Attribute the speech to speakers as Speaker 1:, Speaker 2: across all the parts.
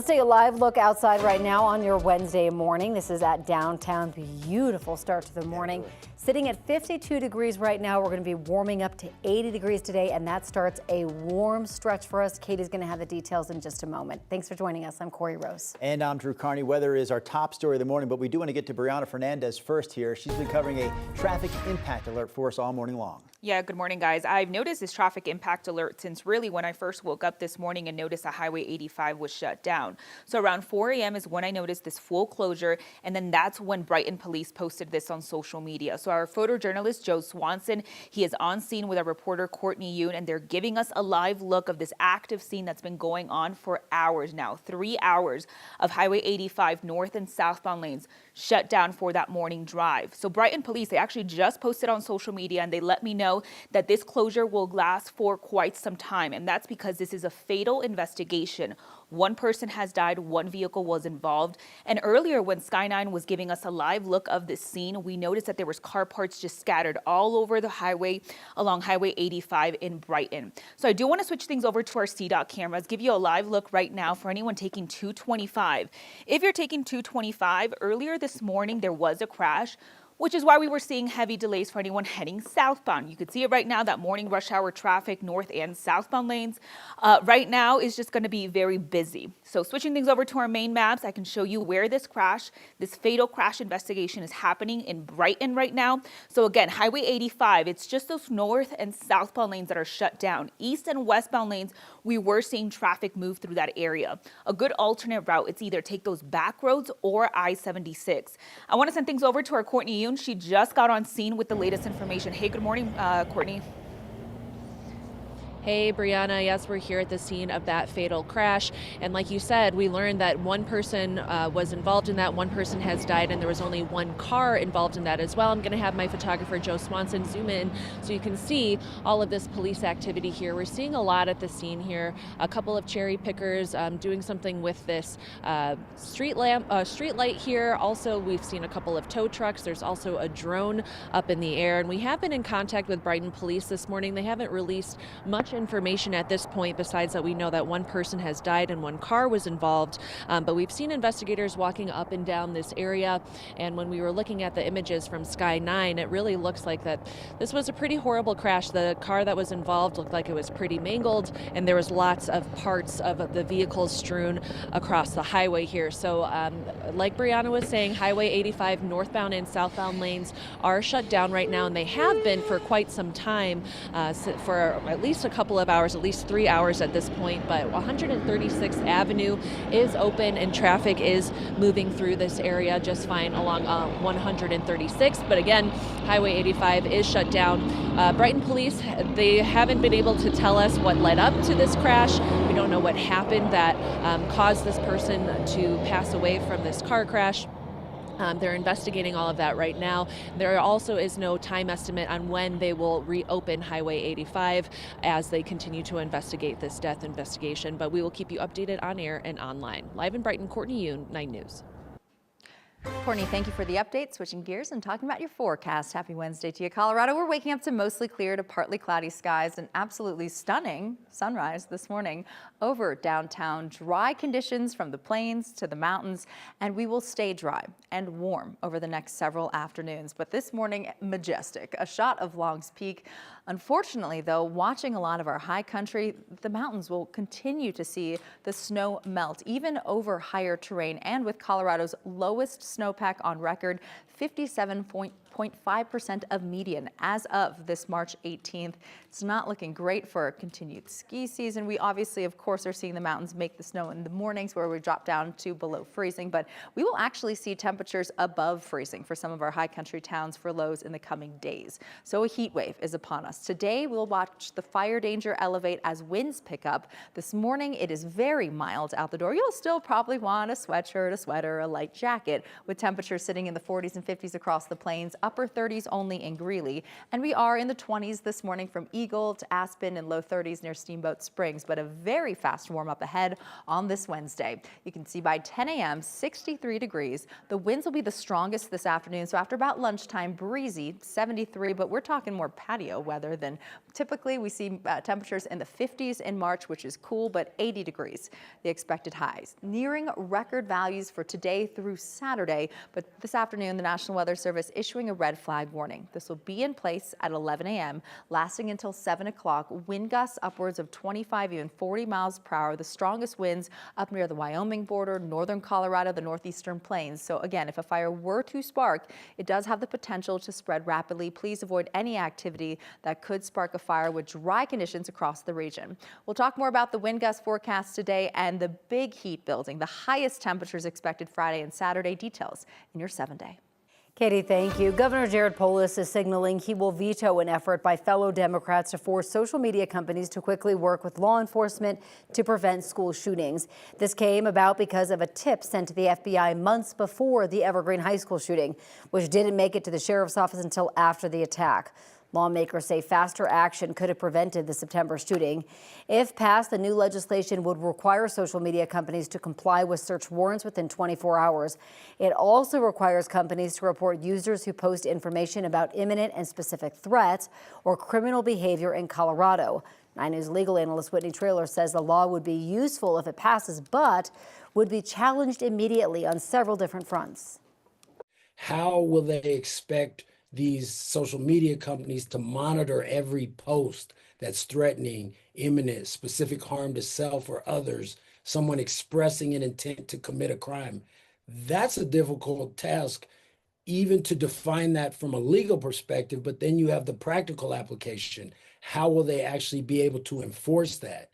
Speaker 1: Let's take a live look outside right now on your Wednesday morning. This is at downtown. Beautiful start to the morning. Sitting at 52 degrees right now. We're going to be warming up to 80 degrees today, and that starts a warm stretch for us. Katie's going to have the details in just a moment. Thanks for joining us. I'm Corey Rose.
Speaker 2: And I'm Drew Carney. Weather is our top story of the morning, but we do want to get to Brianna Fernandez first here. She's been covering a traffic impact alert for us all morning long.
Speaker 3: Yeah, good morning, guys. I've noticed this traffic impact alert since really when I first woke up this morning and noticed that Highway 85 was shut down. So around 4 a.m. is when I noticed this full closure, and then that's when Brighton Police posted this on social media. So our photojournalist, Joe Swanson, he is on scene with our reporter, Courtney Yoon, and they're giving us a live look of this active scene that's been going on for hours now. 3 hours of Highway 85 north and southbound lanes shut down for that morning drive. So Brighton Police, they actually just posted on social media and they let me know that this closure will last for quite some time. And that's because this is a fatal investigation. One person has died, one vehicle was involved. And earlier when Sky 9 was giving us a live look of this scene, we noticed that there was car parts just scattered all over the highway along Highway 85 in Brighton. So I do want to switch things over to our CDOT cameras, give you a live look right now for anyone taking 225. If you're taking 225, earlier this morning there was a crash, which is why we were seeing heavy delays for anyone heading southbound. You can see it right now, that morning rush hour traffic, north and southbound lanes. Right now is just going to be very busy. So switching things over to our main maps, I can show you where this fatal crash investigation is happening in Brighton right now. So again, Highway 85, it's just those north and southbound lanes that are shut down. East and westbound lanes, we were seeing traffic move through that area. A good alternate route, it's either take those back roads or I-76. I want to send things over to our Courtney Yoon. She just got on scene with the latest information. Hey, good morning, Courtney.
Speaker 4: Hey, Brianna. Yes, we're here at the scene of that fatal crash. And like you said, we learned that one person was involved in that. One person has died, and there was only one car involved in that as well. I'm going to have my photographer, Joe Swanson, zoom in so you can see all of this police activity here. We're seeing a lot at the scene here. A couple of cherry pickers doing something with this street light here. Also, we've seen a couple of tow trucks. There's also a drone up in the air. And we have been in contact with Brighton Police this morning. They haven't released much information at this point besides that we know that one person has died and one car was involved, but we've seen investigators walking up and down this area, and when we were looking at the images from Sky 9, it really looks like that this was a pretty horrible crash. The car that was involved looked like it was pretty mangled, and there was lots of parts of the vehicles strewn across the highway here. So like Brianna was saying, Highway 85 northbound and southbound lanes are shut down right now, and they have been for quite some time, for at least a couple of hours, at least 3 hours at this point. But 136th Avenue is open and traffic is moving through this area just fine along 136th. But again, Highway 85 is shut down. Brighton Police, they haven't been able to tell us what led up to this crash. We don't know what happened that caused this person to pass away from this car crash. They're investigating all of that right now. There also is no time estimate on when they will reopen Highway 85 as they continue to investigate this death investigation, but we will keep you updated on air and online. Live in Brighton, Courtney Yoon, 9 News.
Speaker 5: Courtney, thank you for the update. Switching gears and talking about your forecast. Happy Wednesday to you, Colorado. We're waking up to mostly clear to partly cloudy skies and absolutely stunning sunrise this morning over downtown. Dry conditions from the plains to the mountains, and we will stay dry and warm over the next several afternoons. But this morning, majestic. A shot of Long's Peak. Unfortunately, though, watching a lot of our high country, the mountains will continue to see the snow melt, even over higher terrain, and with Colorado's lowest snowpack on record, 57.5% of median as of this March 18th. It's not looking great for a continued ski season. We obviously, of course, are seeing the mountains make the snow in the mornings where we drop down to below freezing, but we will actually see temperatures above freezing for some of our high country towns for lows in the coming days. So a heat wave is upon us. Today, we'll watch the fire danger elevate as winds pick up. This morning, it is very mild out the door. You'll still probably want a sweatshirt, a sweater, a light jacket, with temperatures sitting in the 40s and 50s across the plains upper 30s only in Greeley. And we are in the 20s this morning from Eagle to Aspen, and low 30s near Steamboat Springs, but a very fast warm up ahead on this Wednesday. You can see by 10 a.m. 63 degrees. The winds will be the strongest this afternoon, so after about lunchtime, breezy, 73, but we're talking more patio weather than typically. We see temperatures in the 50s in March, which is cool, but 80 degrees the expected highs. Nearing record values for today through Saturday, but this afternoon the National Weather Service issuing a red flag warning. This will be in place at 11 a.m. lasting until 7 o'clock. Wind gusts upwards of 25, even 40 miles per hour. The strongest winds up near the Wyoming border, northern Colorado, the northeastern plains. So again, if a fire were to spark, it does have the potential to spread rapidly. Please avoid any activity that could spark a fire with dry conditions across the region. We'll talk more about the wind gust forecast today and the big heat building. The highest temperatures expected Friday and Saturday. Details in your 7-day.
Speaker 1: Katie, thank you. Governor Gov Polus is signaling he will veto an effort by fellow Democrats to force social media companies to quickly work with law enforcement to prevent school shootings. This came about because of a tip sent to the FBI months before the Evergreen High School shooting, which didn't make it to the sheriff's office until after the attack. Lawmakers say faster action could have prevented the September shooting. If passed, the new legislation would require social media companies to comply with search warrants within 24 hours. It also requires companies to report users who post information about imminent and specific threats or criminal behavior in Colorado. 9 News legal analyst Whitney Traylor says the law would be useful if it passes, but would be challenged immediately on several different fronts.
Speaker 6: How will they expect these social media companies to monitor every post that's threatening imminent specific harm to self or others, someone expressing an intent to commit a crime? That's a difficult task, even to define that from a legal perspective, but then you have the practical application. How will they actually be able to enforce that?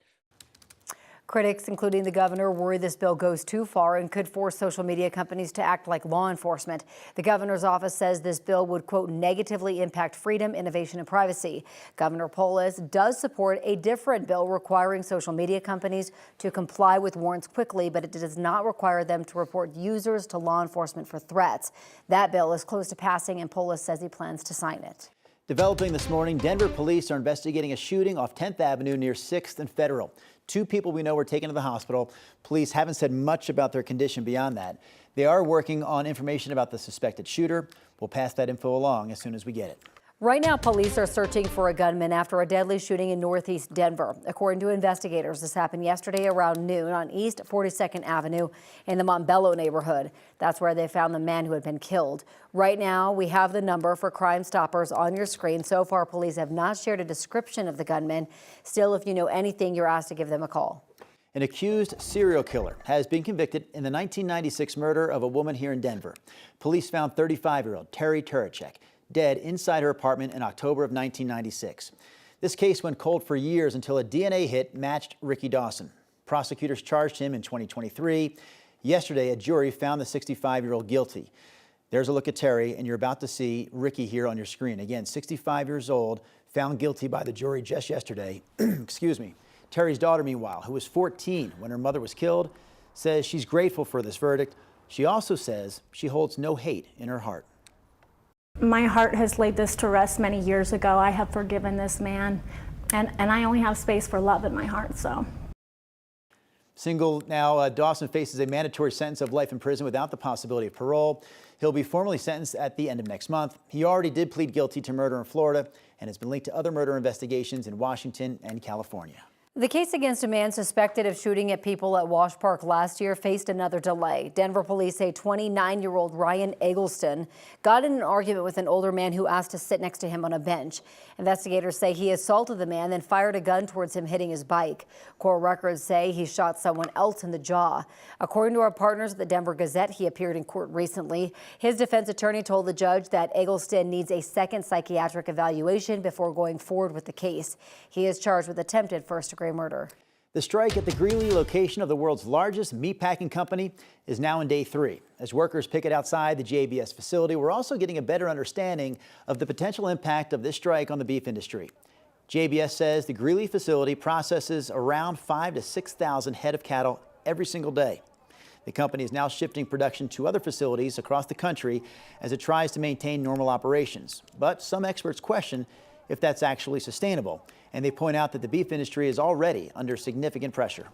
Speaker 1: Critics, including the governor, worry this bill goes too far and could force social media companies to act like law enforcement. The governor's office says this bill would, quote, negatively impact freedom, innovation, and privacy. Governor Polus does support a different bill requiring social media companies to comply with warrants quickly, but it does not require them to report users to law enforcement for threats. That bill is close to passing, and Polus says he plans to sign it.
Speaker 2: Developing this morning, Denver police are investigating a shooting off 10th Avenue near 6th and Federal. 2 people we know were taken to the hospital. Police haven't said much about their condition beyond that. They are working on information about the suspected shooter. We'll pass that info along as soon as we get it.
Speaker 1: Right now, police are searching for a gunman after a deadly shooting in northeast Denver. According to investigators, this happened yesterday around noon on East 42nd Avenue in the Montbello neighborhood. That's where they found the man who had been killed. Right now, we have the number for Crime Stoppers on your screen. So far, police have not shared a description of the gunman. Still, if you know anything, you're asked to give them a call.
Speaker 2: An accused serial killer has been convicted in the 1996 murder of a woman here in Denver. Police found 35-year-old Terry Turacek dead inside her apartment in October of 1996. This case went cold for years until a DNA hit matched Ricky Dawson. Prosecutors charged him in 2023. Yesterday, a jury found the 65-year-old guilty. There's a look at Terry, and you're about to see Ricky here on your screen. Again, 65 years old, found guilty by the jury just yesterday. Excuse me. Terry's daughter, meanwhile, who was 14 when her mother was killed, says she's grateful for this verdict. She also says she holds no hate in her heart.
Speaker 7: My heart has laid this to rest many years ago. I have forgiven this man, and I only have space for love in my heart, so.
Speaker 2: Single now, Dawson faces a mandatory sentence of life in prison without the possibility of parole. He'll be formally sentenced at the end of next month. He already did plead guilty to murder in Florida and has been linked to other murder investigations in Washington and California.
Speaker 1: The case against a man suspected of shooting at people at Wash Park last year faced another delay. Denver police say 29-year-old Ryan Eggleston got in an argument with an older man who asked to sit next to him on a bench. Investigators say he assaulted the man, then fired a gun towards him, hitting his bike. Court records say he shot someone else in the jaw. According to our partners at the Denver Gazette, he appeared in court recently. His defense attorney told the judge that Eggleston needs a second psychiatric evaluation before going forward with the case. He is charged with attempted first-degree murder.
Speaker 2: The strike at the Greeley location of the world's largest meatpacking company is now in day 3. As workers picket outside the JBS facility, we're also getting a better understanding of the potential impact of this strike on the beef industry. JBS says the Greeley facility processes around 5,000 to 6,000 head of cattle every single day. The company is now shifting production to other facilities across the country as it tries to maintain normal operations. But some experts question if that's actually sustainable, and they point out that the beef industry is already under significant pressure.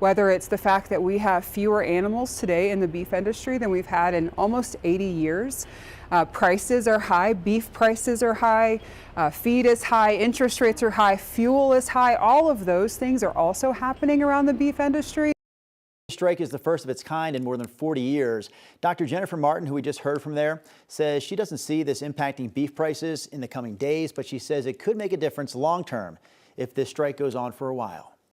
Speaker 8: Whether it's the fact that we have fewer animals today in the beef industry than we've had in almost 80 years. Prices are high, beef prices are high, feed is high, interest rates are high, fuel is high. All of those things are also happening around the beef industry.
Speaker 2: The strike is the first of its kind in more than 40 years. Dr. Jennifer Martin, who we just heard from there, says she doesn't see this impacting beef prices in the coming days, but she says it could make a difference long term if this strike goes on for a while.